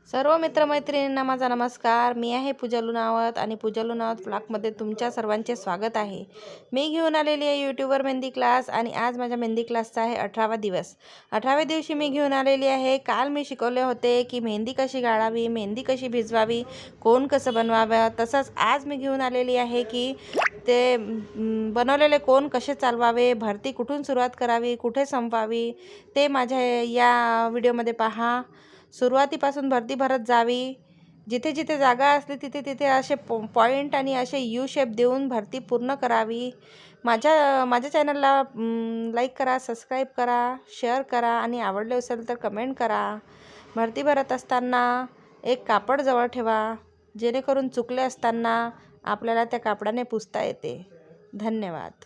सर्व मित्रमैत्रिणींना माझा नमस्कार. मी आहे पूजा लुणावत आणि पूजा लुणावत ब्लॉगमध्ये तुमच्या सर्वांचे स्वागत आहे. मी घेऊन आलेली आहे यूट्यूबवर मेहंदी क्लास आणि आज माझ्या मेहंदी क्लासचा आहे 18वा दिवस. 18व्या दिवशी मी घेऊन आलेली आहे. काल मी शिकवले होते की मेहंदी कशी गाळावी, मेहंदी कशी भिजवावी, कोण कसं बनवावं. तसंच आज मी घेऊन आलेली आहे की ते बनवलेले कोण कसे चालवावे, भरती कुठून सुरुवात करावी, कुठे संपवावी ते माझ्या या व्हिडिओमध्ये पहा. सुरुवातीपासून भरती भरत जावी. जिथे जिथे जागा असली तिथे तिथे असे पॉईंट आणि असे यू शेप देऊन भरती पूर्ण करावी. माझ्या चॅनलला लाईक करा, सबस्क्राईब करा, शेअर करा आणि आवडले असेल तर कमेंट करा. भरती भरत असताना एक कापड जवळ ठेवा, जेणेकरून चुकले असताना आपल्याला त्या कापडाने पुसता येते. धन्यवाद.